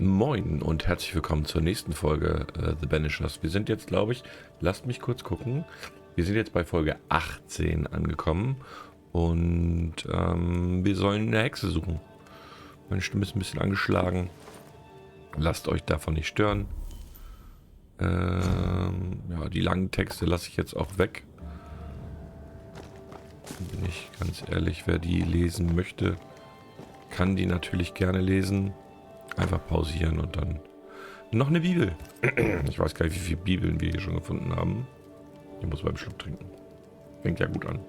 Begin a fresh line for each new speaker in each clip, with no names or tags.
Moin und herzlich willkommen zur nächsten Folge The Banishers. Wir sind jetzt, glaube ich, lasst mich kurz gucken. Wir sind jetzt bei Folge 18 angekommen und wir sollen eine Hexe suchen. Meine Stimme ist ein bisschen angeschlagen. Lasst euch davon nicht stören. Ja, die langen Texte lasse ich jetzt auch weg. Bin ich ganz ehrlich, wer die lesen möchte, kann die natürlich gerne lesen. Einfach pausieren und dann noch eine Bibel. Ich weiß gar nicht, wie viele Bibeln wir hier schon gefunden haben. Ich muss beim Schluck trinken. Fängt ja gut an.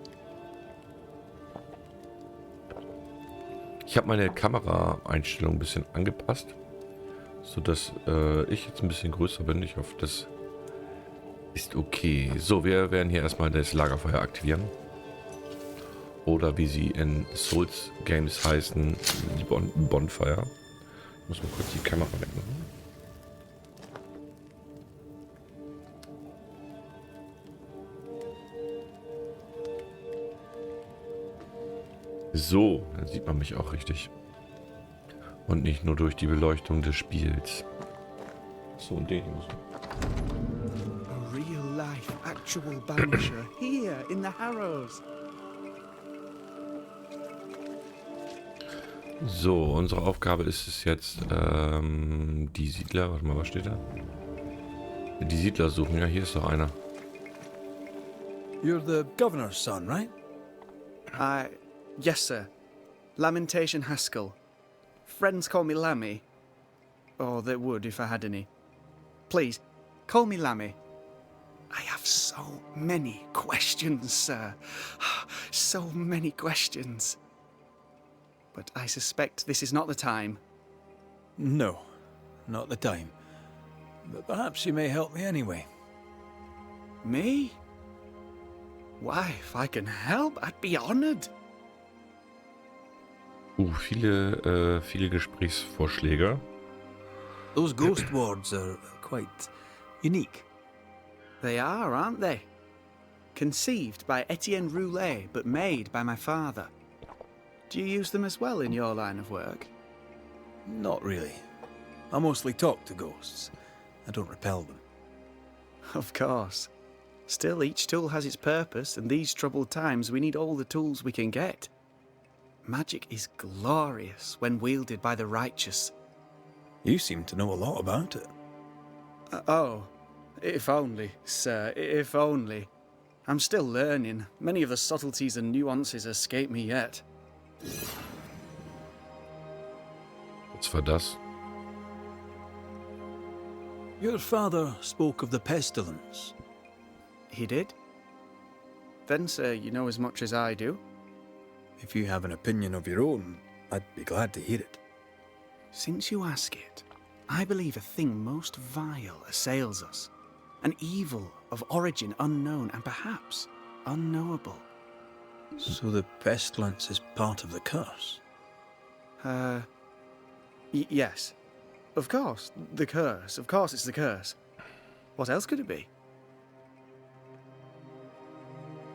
Ich habe meine Kameraeinstellung ein bisschen angepasst, sodass ich jetzt ein bisschen größer bin. Ich hoffe, das ist okay. So, wir werden hier erstmal das Lagerfeuer aktivieren. Oder wie sie in Souls Games heißen, die Bonfire. Ich muss mal kurz die Kamera wegmachen. So, dann sieht man mich auch richtig. Und nicht nur durch die Beleuchtung des Spiels. So, und den hier muss man.
A real-life, actual Banisher here in the Harrows.
So, unsere Aufgabe ist es jetzt, die Siedler, warte mal, was steht da? Die Siedler suchen, ja, hier ist doch einer.
You're the governor's son, right?
Yes, sir. Lamentation Haskell. Friends call me Lammy. Or they would if I had any. Please, call me Lammy. I have so many questions, sir. So many questions. But I suspect this is not the time.
No, not the time. But perhaps you may help me anyway.
Me? Why, if I can help, I'd be honored.
Viele Gesprächsvorschläge.
Those ghost wards are quite unique.
They are, aren't they? Conceived by Etienne Roulet, but made by my father. Do you use them as well in your line of work?
Not really. I mostly talk to ghosts. I don't repel them.
Of course. Still, each tool has its purpose, and these troubled times we need all the tools we can get. Magic is glorious when wielded by the righteous.
You seem to know a lot about it.
Oh, if only, sir, if only. I'm still learning. Many of the subtleties and nuances escape me yet.
Was war das?
Your father spoke of the pestilence.
He did? Then, sir, you know as much as I do.
If you have an opinion of your own, I'd be glad to hear it.
Since you ask it, I believe a thing most vile assails us. An evil of origin unknown and perhaps unknowable.
So the pestilence is part of the curse?
Yes. Of course, the curse. Of course it's the curse. What else could it be?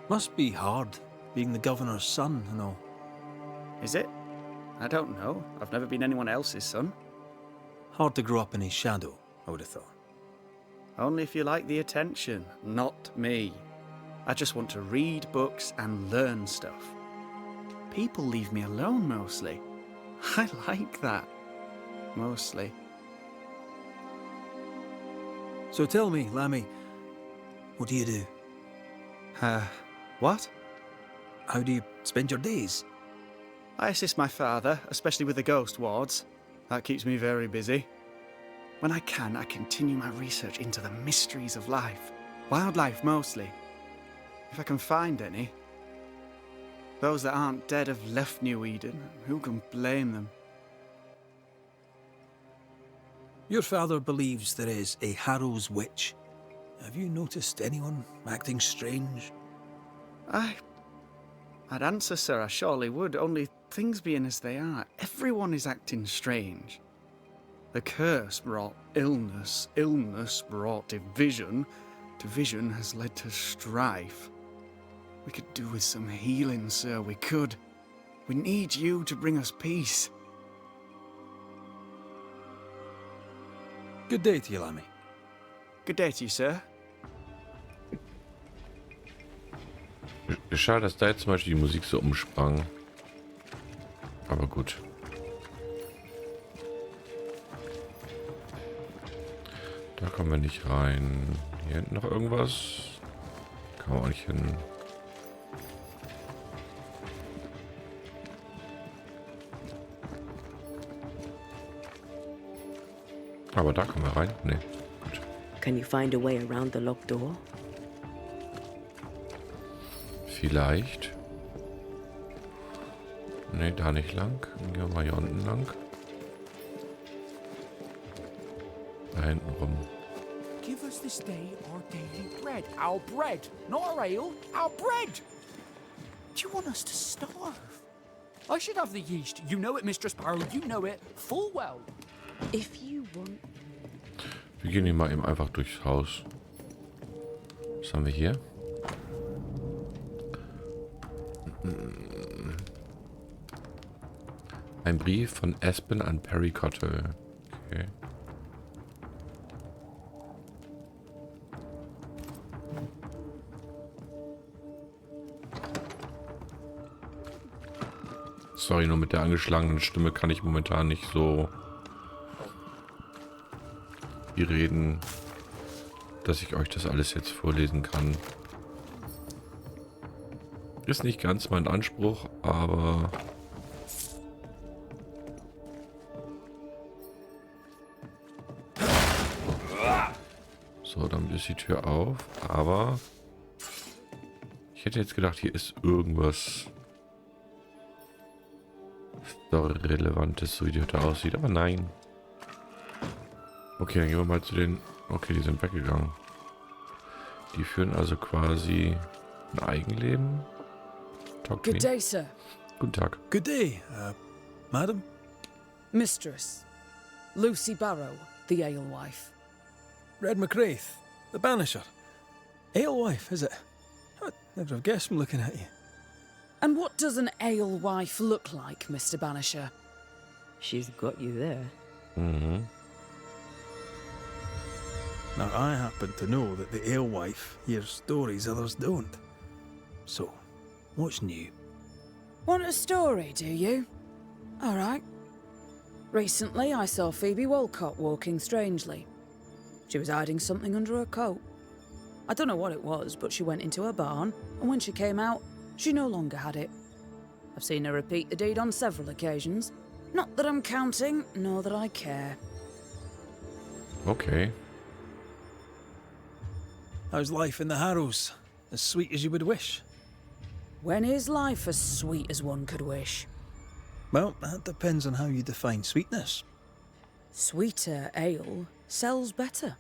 Must be hard, being the governor's son and all.
Is it? I don't know. I've never been anyone else's son.
Hard to grow up in his shadow, I would have thought.
Only if you like the attention, not me. I just want to read books and learn stuff. People leave me alone mostly. I like that. Mostly.
So tell me, Lammy, what do you do?
What?
How do you spend your days?
I assist my father, especially with the ghost wards. That keeps me very busy. When I can, I continue my research into the mysteries of life. Wildlife, mostly. If I can find any. Those that aren't dead have left New Eden. Who can blame them?
Your father believes there is a Harrow's witch. Have you noticed anyone acting strange?
I'd answer, sir, I surely would, only things being as they are, everyone is acting strange. The curse brought illness, illness brought division, division has led to strife. We could do with some healing, sir, we could. We need you to bring us peace.
Good day to you, Lammy.
Good day to you, sir.
Schade, dass da jetzt zum Beispiel die Musik so umsprang. Aber gut. Da kommen wir nicht rein. Hier hinten noch irgendwas? Kann man auch nicht hin. Aber da kommen wir rein. Nee. Gut.
Can you find a way around the locked door?
Vielleicht. Nee, da nicht lang. Gehen wir mal hier unten lang. Da hinten rum.
Give us this day our daily bread. Our bread, not our ale, our bread. Do you want us to starve? I should have the yeast. You know it, Mistress Barrow. You know it full well.
If you want...
Wir gehen hier mal eben einfach durchs Haus. Was haben wir hier? Ein Brief von Aspen an Perry Cottle. Okay. Sorry, nur mit der angeschlagenen Stimme kann ich momentan nicht so viel reden, dass ich euch das alles jetzt vorlesen kann. Ist nicht ganz mein Anspruch, aber so, dann ist die Tür auf, aber ich hätte jetzt gedacht, hier ist irgendwas Relevantes, so wie die Hütte aussieht, aber nein. Okay, dann gehen wir mal zu den... Okay, die sind weggegangen. Die führen also quasi ein Eigenleben. Talk to me.
Good day, sir.
Guten Tag.
Good day, madam.
Mistress. Lucy Barrow, the alewife.
Red McCraith, the Banisher. Alewife, is it? I'd never have guessed from looking at you.
And what does an alewife look like, Mr. Banisher?
She's got you there.
Mhm.
Now, I happen to know that the alewife hears stories others don't. So, what's new?
Want a story, do you? All right. Recently, I saw Phoebe Walcott walking strangely. She was hiding something under her coat. I don't know what it was, but she went into her barn, and when she came out, she no longer had it. I've seen her repeat the deed on several occasions. Not that I'm counting, nor that I care.
Okay.
How's life in the Harrows? As sweet as you would wish?
When is life as sweet as one could wish?
Well, that depends on how you define sweetness.
Sweeter ale sells better,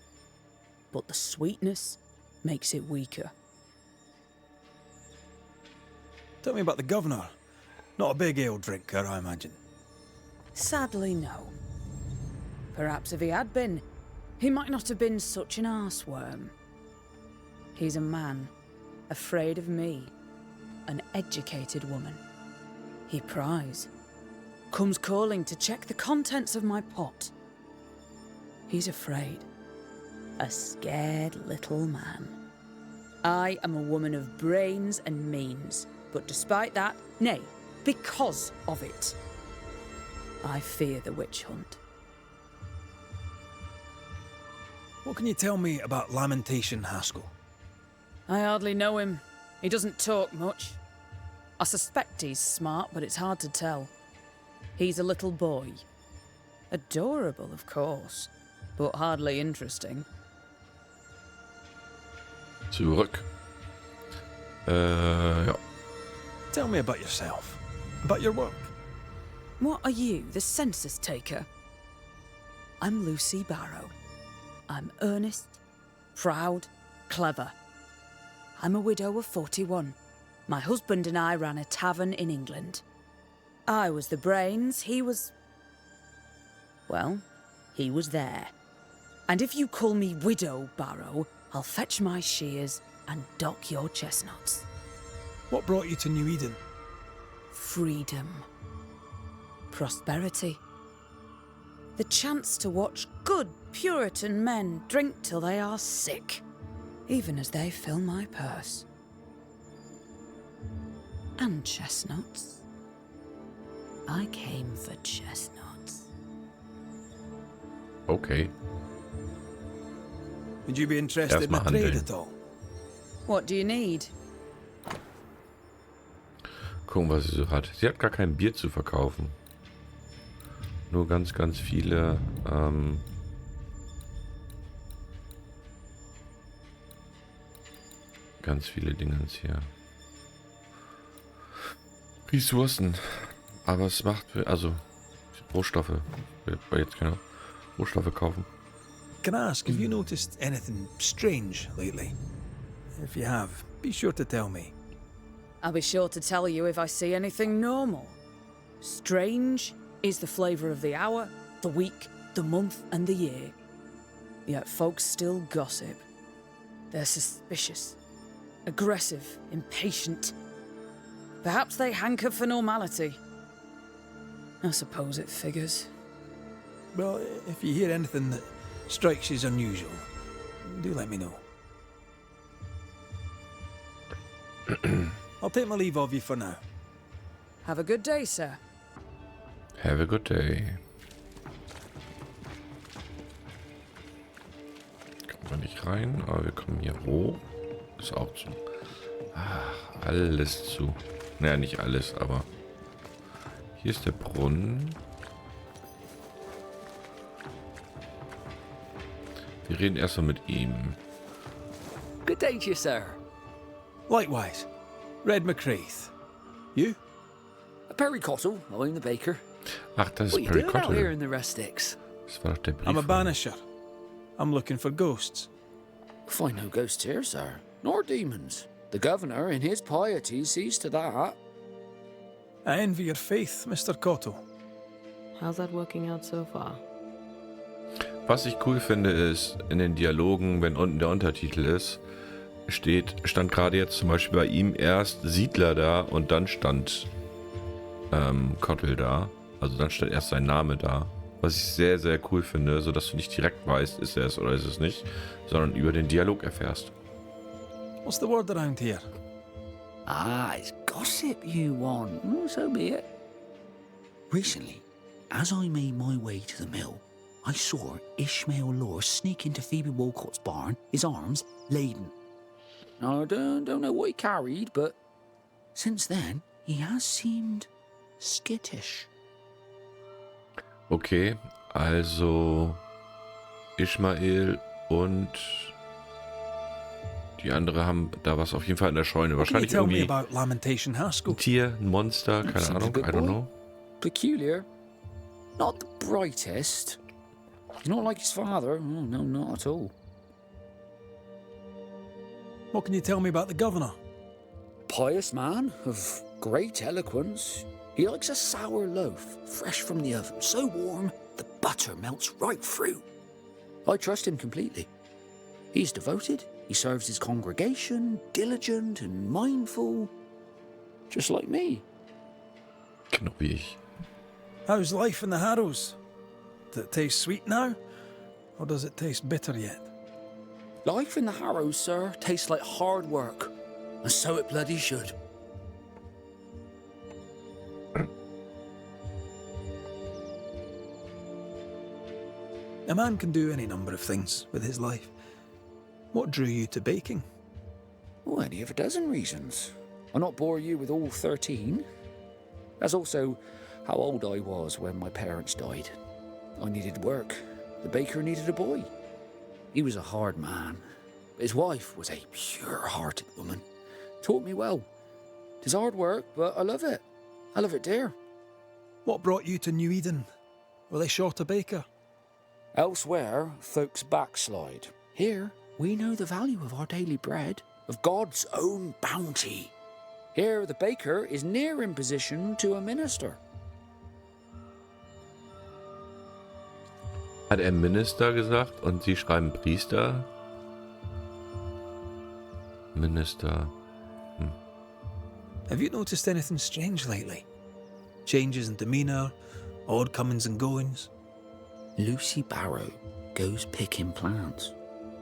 but the sweetness makes it weaker.
Tell me about the governor. Not a big ale drinker, I imagine.
Sadly, no. Perhaps if he had been, he might not have been such an arseworm. He's a man, afraid of me, an educated woman. He pries, comes calling to check the contents of my pot. He's afraid, a scared little man. I am a woman of brains and means, but despite that, nay, because of it, I fear the witch hunt.
What can you tell me about Lamentation Haskell?
I hardly know him. He doesn't talk much. I suspect he's smart, but it's hard to tell. He's a little boy. Adorable, of course, but hardly interesting.
Zurück. Ja.
Tell me about yourself. About your work.
What are you, the census taker? I'm Lucy Barrow. I'm earnest, proud, clever. I'm a widow of 41. My husband and I ran a tavern in England. I was the brains, he was... well, he was there. And if you call me Widow Barrow, I'll fetch my shears and dock your chestnuts.
What brought you to New Eden?
Freedom. Prosperity. The chance to watch good Puritan men drink till they are sick, even as they fill my purse. And chestnuts. I came for chestnuts.
Okay.
Would you be interested in a
Erstmal
trade
handeln.
at all?
What do you need?
Gucken, was sie so hat. Sie hat gar kein Bier zu verkaufen. Nur ganz, ganz viele Dingens hier. Ressourcen. Aber es macht, also Rohstoffe. Ich will jetzt keine Rohstoffe kaufen.
Can I ask, have you noticed anything strange lately? If you have, be sure to tell me.
I'll be sure to tell you if I see anything normal. Strange is the flavour of the hour, the week, the month, and the year. Yet folks still gossip. They're suspicious, aggressive, impatient. Perhaps they hanker for normality. I suppose it figures.
Well, if you hear anything that strikes you as unusual, do let me know. I'll take my leave of you for now.
Have a good day, sir.
Have a good day. Kommen wir nicht rein, aber wir kommen hier hoch. Ist auch zu. Ach, alles zu. Naja, nicht alles, aber hier ist der Brunnen. Wir reden erstmal mit ihm.
Good day to you, sir.
Likewise, Red McCraith. You?
Perry Cottle, I'm the baker.
Ach, das
What
ist
you
Perry
doing out here
Cottle.
in the rustics?
Das war doch der Brief.
I'm a
von-
banisher. I'm looking for ghosts.
Find no ghosts here, sir, nor demons. The governor, in his piety, sees to that.
I envy your faith, Mr. Cottle.
How's that working out so far?
Was ich cool finde, ist in den Dialogen, wenn unten der Untertitel ist, stand gerade jetzt zum Beispiel bei ihm erst Siedler da und dann stand Kottel da. Also dann stand erst sein Name da. Was ich sehr, sehr cool finde, sodass du nicht direkt weißt, ist er es oder ist es nicht, sondern über den Dialog erfährst.
What's the word around here?
Ah, it's gossip you want. Oh, so be it. Recently, as I made my way to the mill, I saw Ishmael Lore sneak into Phoebe Walcott's barn, his arms laden. Now, I don't know what he carried, but since then, he has seemed skittish.
Okay, also Ishmael und die andere haben da was auf jeden Fall in der Scheune.
What can you
Wahrscheinlich
tell me
irgendwie
about Lamentation Haskell?
ein Tier, ein Monster, keine
Seems a
Ahnung,
good
I don't
boy.
know.
Peculiar. Not the brightest. He's not like his father. Oh, no, not at all.
What can you tell me about the governor?
Pious man of great eloquence. He likes a sour loaf, fresh from the oven, so warm the butter melts right through. I trust him completely. He's devoted, he serves his congregation, diligent and mindful, just like me.
Genau wie ich.
How's life in the Harrows? Does it taste sweet now? Or does it taste bitter yet?
Life in the Harrows, sir, tastes like hard work, and so it bloody should.
A man can do any number of things with his life. What drew you to baking?
Oh, any of a dozen reasons. I'll not bore you with all 13. That's also how old I was when my parents died. I needed work. The baker needed a boy. He was a hard man. His wife was a pure-hearted woman. Taught me well. 'Tis hard work, but I love it. I love it dear.
What brought you to New Eden? Were they short a baker?
Elsewhere, folks backslide. Here, we know the value of our daily bread, of God's own bounty. Here, the baker is near in position to a minister.
Hat er Minister gesagt und sie schreiben Priester? Minister.
Have you noticed anything strange lately? Changes in demeanour, odd comings and goings?
Lucy Barrow goes picking plants.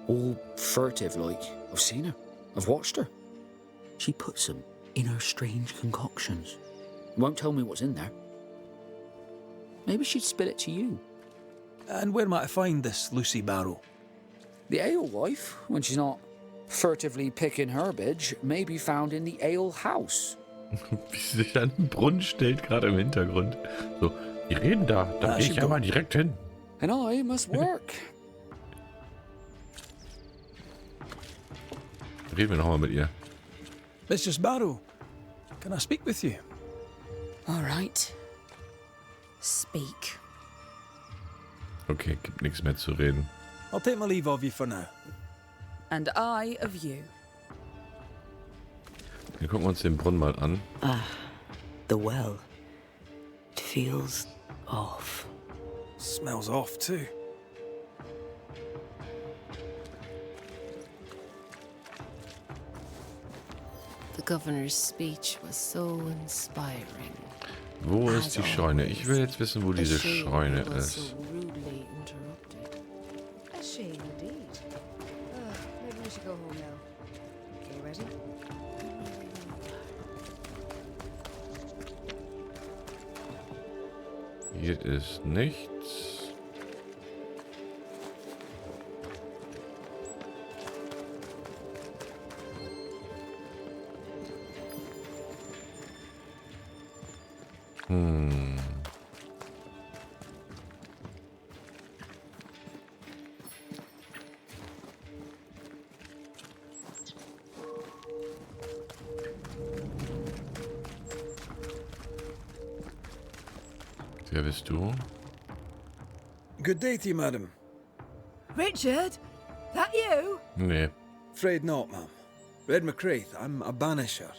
All furtive like. I've seen her. I've watched her. She puts them in her strange concoctions. Won't tell me what's in there. Maybe she'd spill it to you.
And where might I find this Lucy Barrow?
The alewife, when she's not furtively picking herbage, may be found in the ale house.
Wie sie sich an den Brunnen stellt, gerade im Hintergrund. So, die reden da. Da gehe ich ja mal direkt hin.
And I must work.
Reden wir nochmal mit ihr.
Mistress Barrow, can I speak with you?
All right. Speak.
Okay, gibt nichts mehr zu reden.
I'll take my leave of you for now.
And I of you.
Wir gucken uns den Brunnen mal an.
The well. It feels off.
Smells off too.
The governor's speech was so inspiring.
Wo ist die Scheune? Ich will jetzt wissen, wo diese
A shame
Scheune
it was
ist.
so rudely interrupted.
A shame indeed. Maybe we should go home now. Okay, ready?
Hier ist nichts. Wer bist du?
Good day to you, madam.
Richard? That you?
Nee.
Afraid not, ma'am. Red McCraith, I'm a banisher.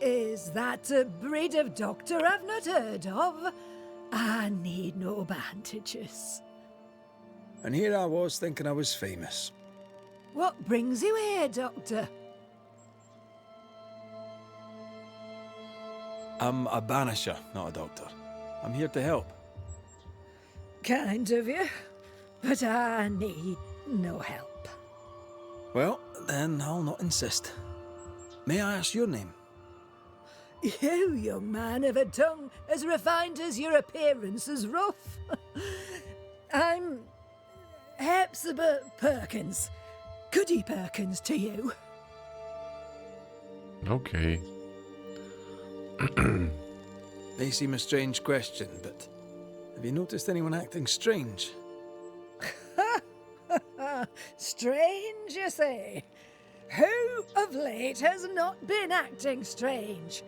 Is that a breed of doctor I've not heard of? I need no bandages.
And here I was thinking I was famous.
What brings you here, Doctor?
I'm a banisher, not a doctor. I'm here to help.
Kind of you, but I need no help.
Well, then I'll not insist. May I ask your name?
You, young man, have a tongue as refined as your appearance is rough. I'm Hepzibah Perkins. Goody Perkins to you.
Okay.
May seem a strange question, but have you noticed anyone acting strange?
Strange, you say? Who of late has not been acting strange?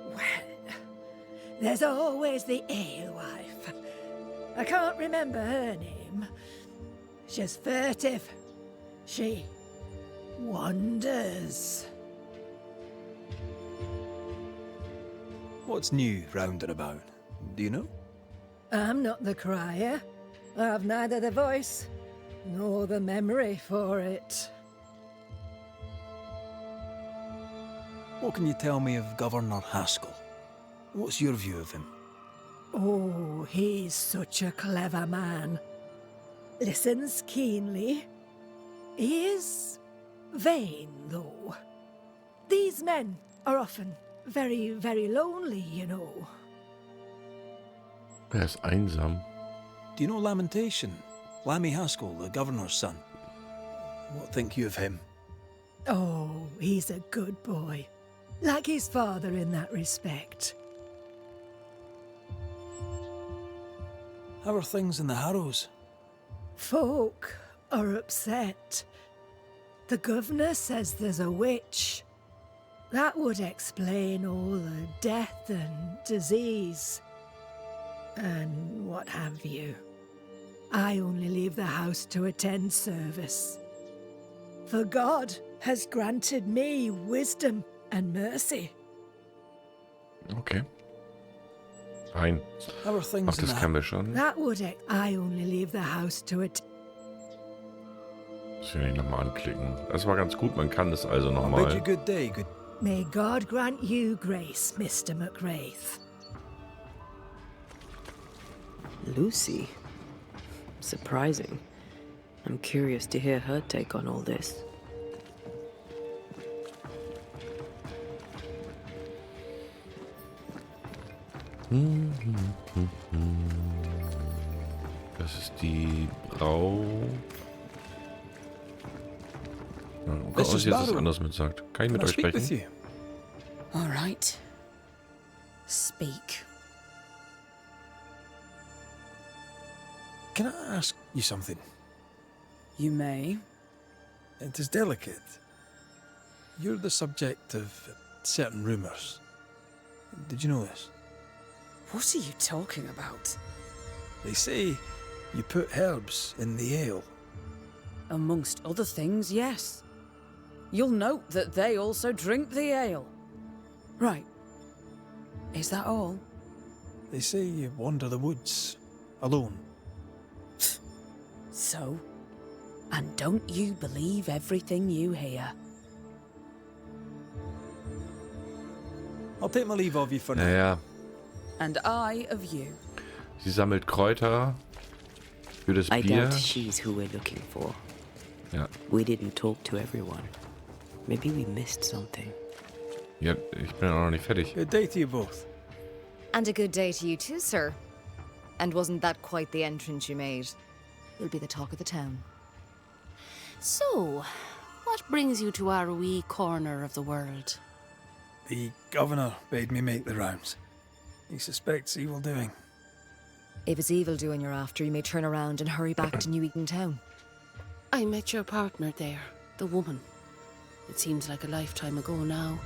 Well, there's always the alewife. I can't remember her name. She's furtive. She wanders.
What's new round and about? Do you know?
I'm not the crier. I've neither the voice nor the memory for it.
What can you tell me of Governor Haskell? What's your view of him?
Oh, he's such a clever man. Listens keenly. He is vain, though. These men are often very, very lonely, you know.
Er ist einsam.
Do you know Lamentation? Lammy Haskell, the governor's son. What think you of him?
Oh, he's a good boy. Like his father in that respect.
How are things in the Harrows?
Folk are upset. The governor says there's a witch. That would explain all the death and disease. And what have you. I only leave the house to attend service. For God has granted me wisdom and mercy.
Okay. Rein.
How are things
Ach,
in
das
the
kennen wir schon.
That would I only leave the house to attend.
Muss ich nicht nochmal anklicken. Das war ganz gut, man kann das also
Bid you
nochmal.
good day, good...
May God grant you grace, Mr. McWraith.
Lucy? Surprising. I'm curious to hear her take on all this.
Das ist die Brau. Was jetzt was anderes mit sagt. Kann ich mit euch sprechen?
All right. Speak.
Can I ask you something?
You may.
It is delicate. You're the subject of certain rumours. Did you know this?
What are you talking about?
They say you put herbs in the ale.
Amongst other things, yes. You'll note that they also drink the ale. Right. Is that all?
They say you wander the woods, alone.
So? And don't you believe everything you hear?
I'll take my leave of you for now.
Naja,
And I of you.
sie sammelt Kräuter für das
I
Bier.
doubt she's who we're looking for.
Ja.
We didn't talk to everyone. Maybe we missed something.
Ja, ich bin auch noch nicht fertig.
Good day to you both.
And a good day to you too, sir. And wasn't that quite the entrance you made? You'll be the talk of the town.
So, what brings you to our wee corner of the world?
The governor bade me make the rounds. He suspects evil doing.
If it's evil doing you're after, you may turn around and hurry back to New Eden town.
I met your partner there, the woman. It seems like a lifetime ago now.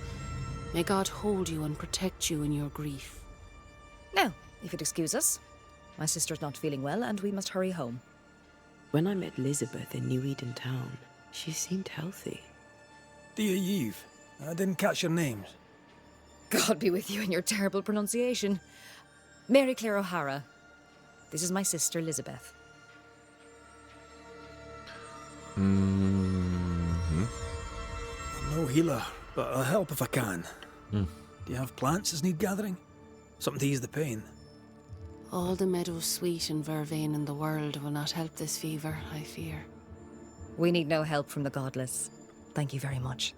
May God hold you and protect you in your grief.
Now, if you'd excuse us, my sister's not feeling well and we must hurry home.
When I met Elizabeth in New Eden town, she seemed healthy.
Dear Eve, I didn't catch your names.
God be with you and your terrible pronunciation. Mary Claire O'Hara. This is my sister, Elizabeth.
Mhm.
I'm no healer, but I'll help if I can. Do you have plants as need gathering? Something to ease the pain?
All the meadows sweet and vervain in the world will not help this fever, I fear.
We need no help from the godless. Thank you very much.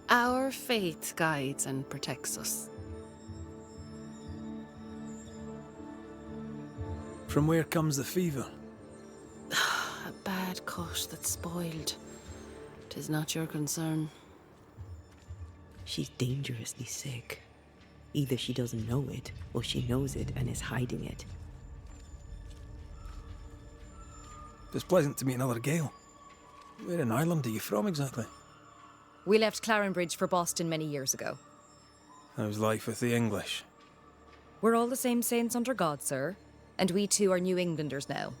Our faith guides and protects us.
From where comes the fever?
A bad cut that's spoiled. 'Tis not your concern.
She's dangerously sick. Either she doesn't know it, or she knows it and is hiding it.
It's pleasant to meet another Gale. Where in Ireland are you from exactly?
We left Clarenbridge for Boston many years ago.
How's life with the English?
We're all the same saints under God, sir. And we too are New Englanders now.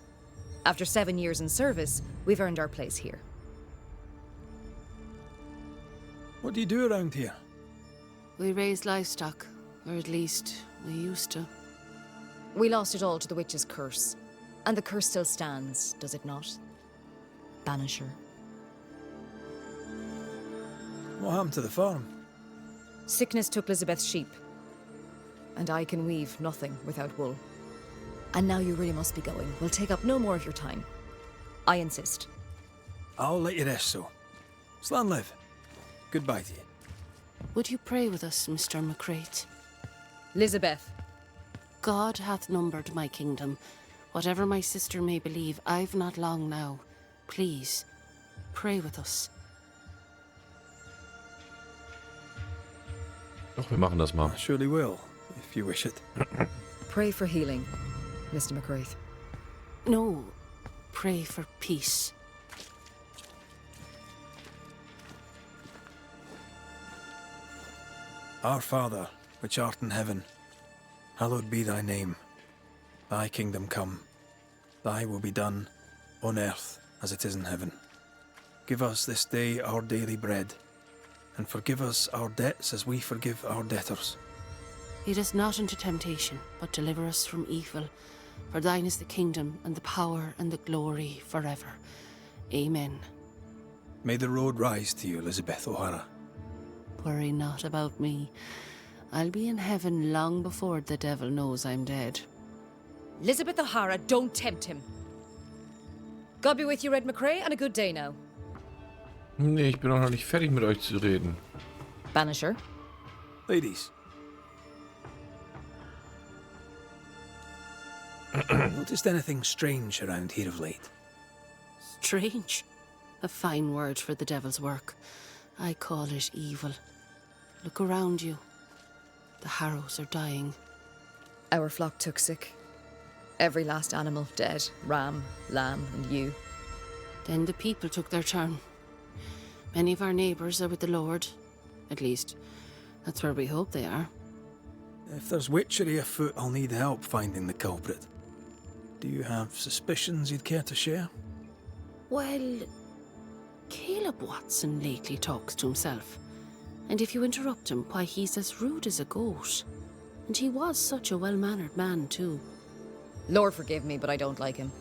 After 7 years in service, we've earned our place here.
What do you do around here?
We raise livestock, or at least we used to.
We lost it all to the witch's curse. And the curse still stands, does it not? Banisher.
What happened to the farm?
Sickness took Elizabeth's sheep. And I can weave nothing without wool. And now you really must be going. We'll take up no more of your time. I insist.
I'll let you rest, so. Slan live. Goodbye to you.
Would you pray with us, Mr. McCrate?
Elizabeth.
God hath numbered my kingdom. Whatever my sister may believe, I've not long now. Please, pray with us.
Doch, wir machen das mal.
I surely will, if you wish it.
Pray for healing, Mr. McCraith.
No, pray for peace.
Our Father, which art in heaven, hallowed be thy name. Thy kingdom come. Thy will be done, on earth as it is in heaven. Give us this day our daily bread, and forgive us our debts as we forgive our debtors.
Lead us not into temptation, but deliver us from evil. For thine is the kingdom, and the power, and the glory, forever. Amen.
May the road rise to you, Elizabeth O'Hara.
Worry not about me. I'll be in heaven long before the devil knows I'm dead.
Elizabeth O'Hara, don't tempt him. God be with you, Red McCrae, and a good day now.
Nee, ich bin auch noch nicht fertig mit euch zu reden.
Banisher.
Ladies. Noticed anything strange around here of late?
Strange. A fine word for the devil's work. I call it evil. Look around you. The harrows are dying.
Our flock took sick. Every last animal dead. Ram, lamb, and ewe.
Then the people took their turn. Many of our neighbours are with the Lord. At least, that's where we hope they are.
If there's witchery afoot, I'll need help finding the culprit. Do you have suspicions you'd care to share?
Well, Caleb Watson lately talks to himself. And if you interrupt him, why, he's as rude as a goat. And he was such a well-mannered man, too.
Lord forgive me, but I don't like him.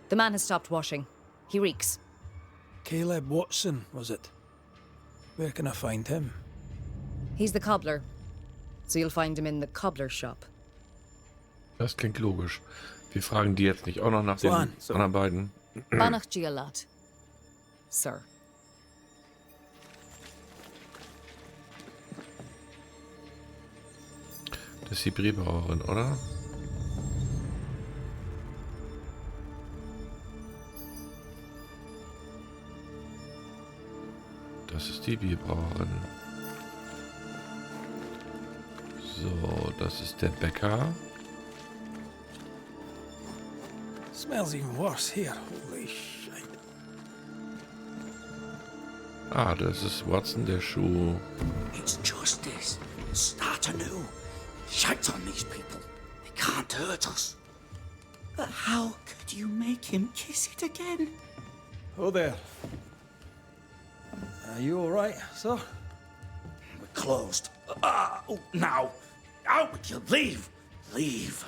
The man has stopped washing. He reeks.
Caleb Watson, was it? Where can I find him?
He's the cobbler. So you'll find him in the cobbler shop.
Das klingt logisch. Wir fragen die jetzt nicht auch noch nach den anderen beiden.
Banach Gialat. Sir.
Das ist die Briebrauerin, oder? Das ist die Bierbrauerin. So, das ist der Bäcker.
Smells even worse here. Holy shit.
Ah, das ist Watson, der Schuh.
It's justice. Start anew. Shite on these people. They can't hurt us. But how could you make him kiss it again?
Oh there. Are you alright, sir?
We're closed. Now. Out with you. Leave. Leave.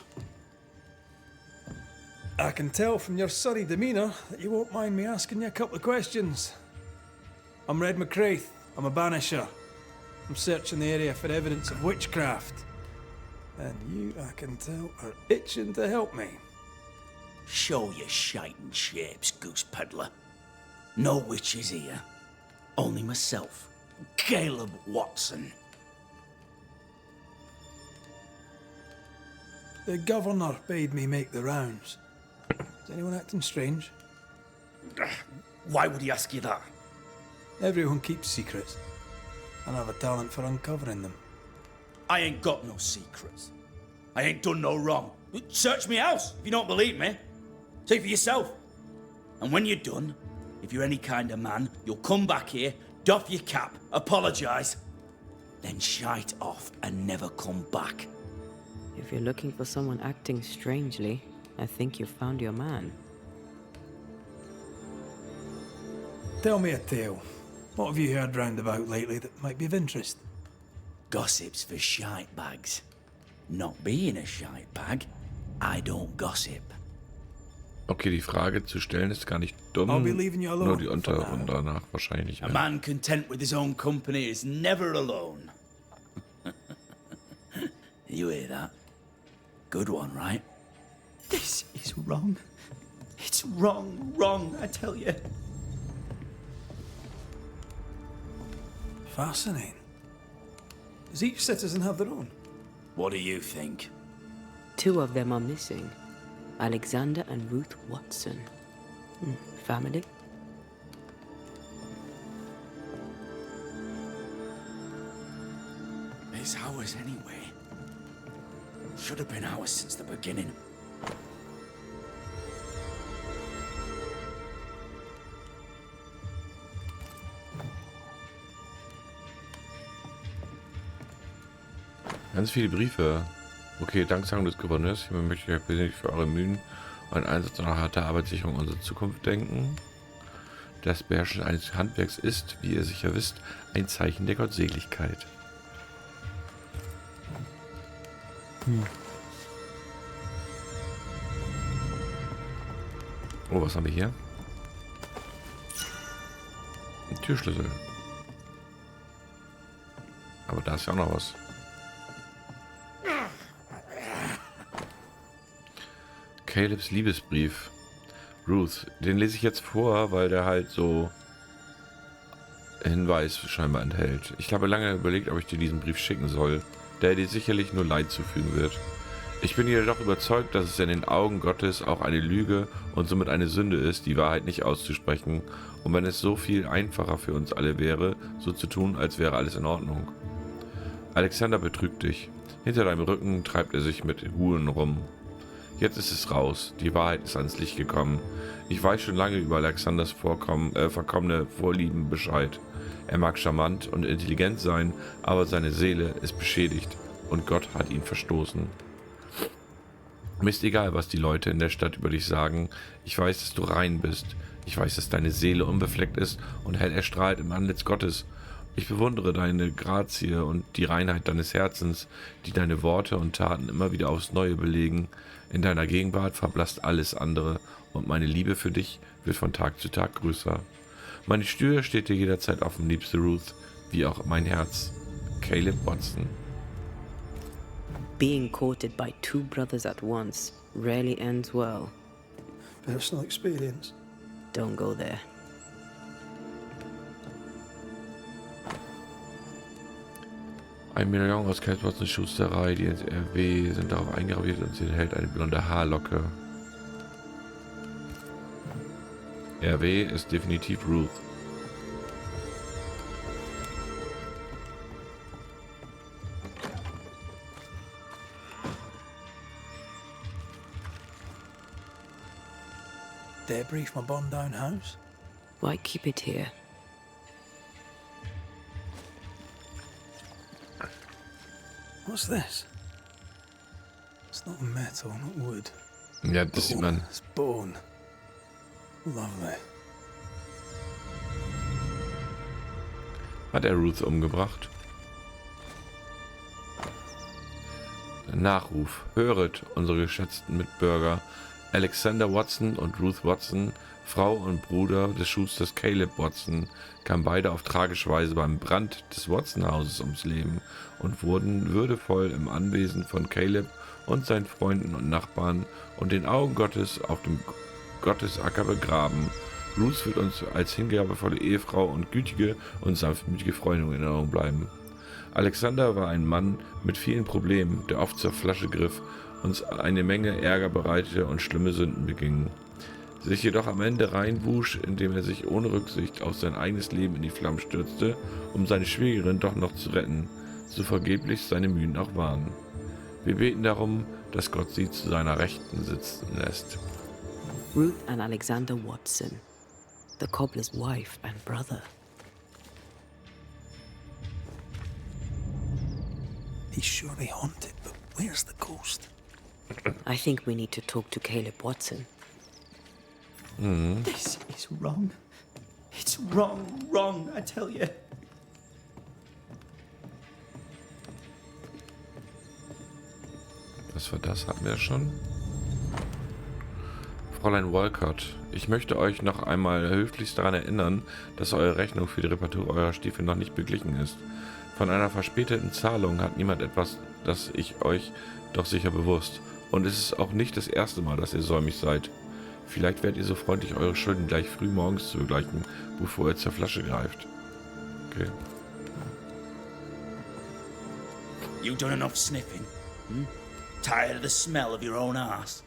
I can tell from your surly demeanour that you won't mind me asking you a couple of questions. I'm Red McCrae. I'm a banisher. I'm searching the area for evidence of witchcraft. And you, I can tell, are itching to help me.
Show your shiting shapes, goose peddler. No witches here. Only myself, Caleb Watson.
The governor bade me make the rounds. Is anyone acting strange?
Why would he ask you that?
Everyone keeps secrets, and I have a talent for uncovering them.
I ain't got no secrets. I ain't done no wrong. Search me house if you don't believe me. See for yourself. And when you're done, if you're any kind of man, you'll come back here, doff your cap, apologise, then shite off and never come back.
If you're looking for someone acting strangely, I think you've found your man.
Tell me a tale. What have you heard round about lately that might be of interest?
Gossip's for shite bags. Not being a shite bag, I don't gossip.
Okay, die Frage zu stellen ist gar nicht dumm.
I'll be leaving you alone
Nur die
for
unter
now.
und danach wahrscheinlich.
A
Ja.
man content with his own company is never alone. You hear that? Good one, right? This is wrong. It's wrong, I tell you.
Fascinating. Does each citizen have their own?
What do you think?
2 of them are missing. Alexander and Ruth Watson. Family?
It's ours anyway. Should have been ours since the beginning.
Ganz viele Briefe. Okay, Danksagung des Gouverneurs. Hiermit möchte ich euch persönlich für eure Mühen und Einsatz und harte Arbeitssicherung unserer Zukunft denken. Das Beherrschen eines Handwerks ist, wie ihr sicher wisst, ein Zeichen der Gottseligkeit. Oh, was haben wir hier? Ein Türschlüssel. Aber da ist ja auch noch was. Calebs Liebesbrief. Ruth, den lese ich jetzt vor, weil der halt so Hinweis scheinbar enthält. Ich habe lange überlegt, ob ich dir diesen Brief schicken soll, der dir sicherlich nur Leid zufügen wird. Ich bin jedoch überzeugt, dass es in den Augen Gottes auch eine Lüge und somit eine Sünde ist, die Wahrheit nicht auszusprechen. Und wenn es so viel einfacher für uns alle wäre, so zu tun, als wäre alles in Ordnung. Alexander betrügt dich. Hinter deinem Rücken treibt er sich mit Huren rum. Jetzt ist es raus. Die Wahrheit ist ans Licht gekommen. Ich weiß schon lange über Alexanders verkommene Vorlieben Bescheid. Er mag charmant und intelligent sein, aber seine Seele ist beschädigt und Gott hat ihn verstoßen. Mir ist egal, was die Leute in der Stadt über dich sagen. Ich weiß, dass du rein bist. Ich weiß, dass deine Seele unbefleckt ist und hell erstrahlt im Antlitz Gottes. Ich bewundere deine Grazie und die Reinheit deines Herzens, die deine Worte und Taten immer wieder aufs Neue belegen. In deiner Gegenwart verblasst alles andere und meine Liebe für dich wird von Tag zu Tag größer. Meine Tür steht dir jederzeit offen, liebste Ruth, wie auch mein Herz. Caleb Watson.
Being courted by two brothers at once rarely ends well.
Personal experience.
Don't go there.
Ein Medaillon aus Caleb Watsons Schusterei, die ins RW sind darauf eingraviert und sie enthält eine blonde Haarlocke. RW ist definitiv Ruth.
Debris from a bombed down house?
Why keep it here?
What's this? It's not metal, not wood.
Ja, das sieht man.
It's bone. Lovely.
Hat er Ruth umgebracht? Nachruf. Höret, unsere geschätzten Mitbürger. Alexander Watson und Ruth Watson, Frau und Bruder des Schusters Caleb Watson, kamen beide auf tragische Weise beim Brand des Watson-Hauses ums Leben und wurden würdevoll im Anwesen von Caleb und seinen Freunden und Nachbarn und den Augen Gottes auf dem Gottesacker begraben. Ruth wird uns als hingabevolle Ehefrau und gütige und sanftmütige Freundin in Erinnerung bleiben. Alexander war ein Mann mit vielen Problemen, der oft zur Flasche griff, uns eine Menge Ärger bereitete und schlimme Sünden beging, sich jedoch am Ende reinwusch, indem er sich ohne Rücksicht auf sein eigenes Leben in die Flammen stürzte, um seine Schwägerin doch noch zu retten, so vergeblich seine Mühen auch waren. Wir beten darum, dass Gott sie zu seiner Rechten sitzen lässt.
Ruth and Alexander Watson, the cobbler's wife and brother.
He's surely haunted, but where's the ghost?
I think we need to talk to Caleb Watson.
This is wrong. It's wrong, I tell you.
Was war das? Hatten wir schon? Fräulein Walcott, ich möchte euch noch einmal höflichst daran erinnern, dass eure Rechnung für die Reparatur eurer Stiefel noch nicht beglichen ist. Von einer verspäteten Zahlung hat niemand etwas, das ich euch doch sicher bewusst. Und es ist auch nicht das erste Mal, dass ihr säumig seid. Vielleicht werdet ihr so freundlich, eure Schulden gleich früh morgens zu begleichen, bevor ihr zur Flasche greift. Okay.
You done enough sniffing? Tired of the smell of your own ass?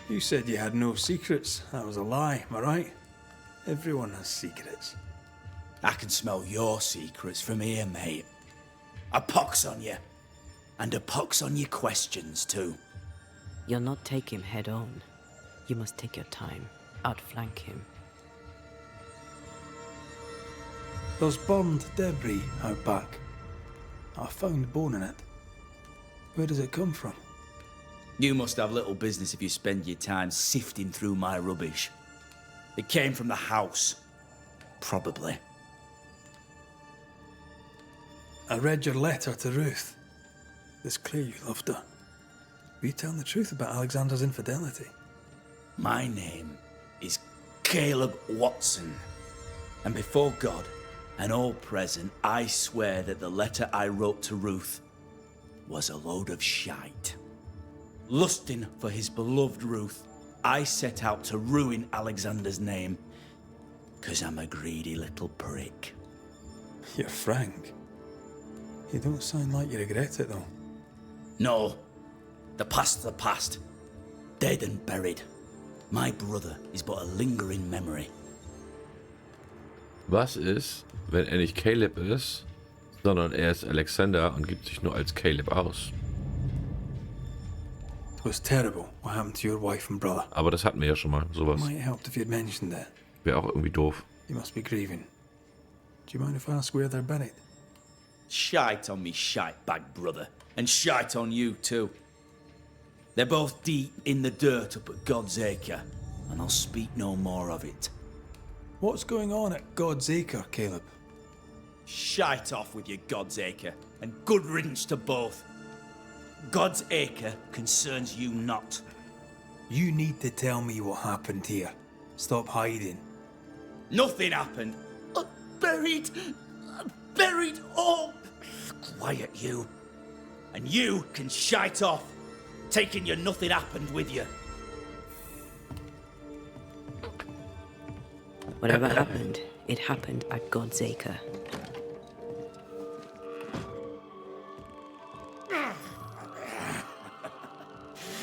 You said you had no secrets. That was a lie, am I right? Everyone has secrets.
I can smell your secrets from here, mate. A pox on you. And a pox on your questions, too.
You'll not take him head on. You must take your time. Outflank him.
There's burned debris out back. I found bone in it. Where does it come from?
You must have little business if you spend your time sifting through my rubbish. It came from the house. Probably.
I read your letter to Ruth. It's clear you loved her. Were you telling the truth about Alexander's infidelity?
My name is Caleb Watson. And before God and all present, I swear that the letter I wrote to Ruth was a load of shite. Lusting for his beloved Ruth, I set out to ruin Alexander's name, 'cause I'm a greedy little prick.
You're frank. You don't sound like you regret it, though.
No, the past's the past. Dead and buried. My brother is but a lingering memory.
Was ist, wenn er nicht Caleb ist, sondern er ist Alexander und gibt sich nur als Caleb aus?
It was terrible what happened to your wife and brother.
Aber das hatten wir ja schon mal, sowas.
Might have helped if you'd mentioned that.
Wäre auch irgendwie doof.
You must be grieving. Do you mind if I ask where they're buried?
Shite on me shite-bag brother, and shite on you too. They're both deep in the dirt up at God's Acre, and I'll speak no more of it.
What's going on at God's Acre, Caleb?
Shite off with your God's Acre, and good riddance to both. God's Acre concerns you not.
You need to tell me what happened here. Stop hiding.
Nothing happened. Buried. Oh, quiet you. And you can shite off, taking your nothing happened with you.
Whatever happened, it happened at God's Acre.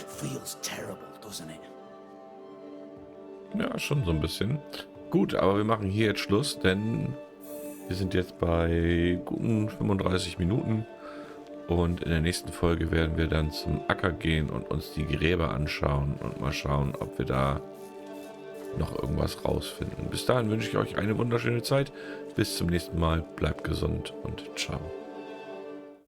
Feels terrible, doesn't it?
Ja, schon so ein bisschen. Gut, aber wir machen hier jetzt Schluss, denn wir sind jetzt bei guten 35 Minuten. Und in der nächsten Folge werden wir dann zum Acker gehen und uns die Gräber anschauen und mal schauen, ob wir da noch irgendwas rausfinden. Bis dahin wünsche ich euch eine wunderschöne Zeit. Bis zum nächsten Mal. Bleibt gesund und ciao.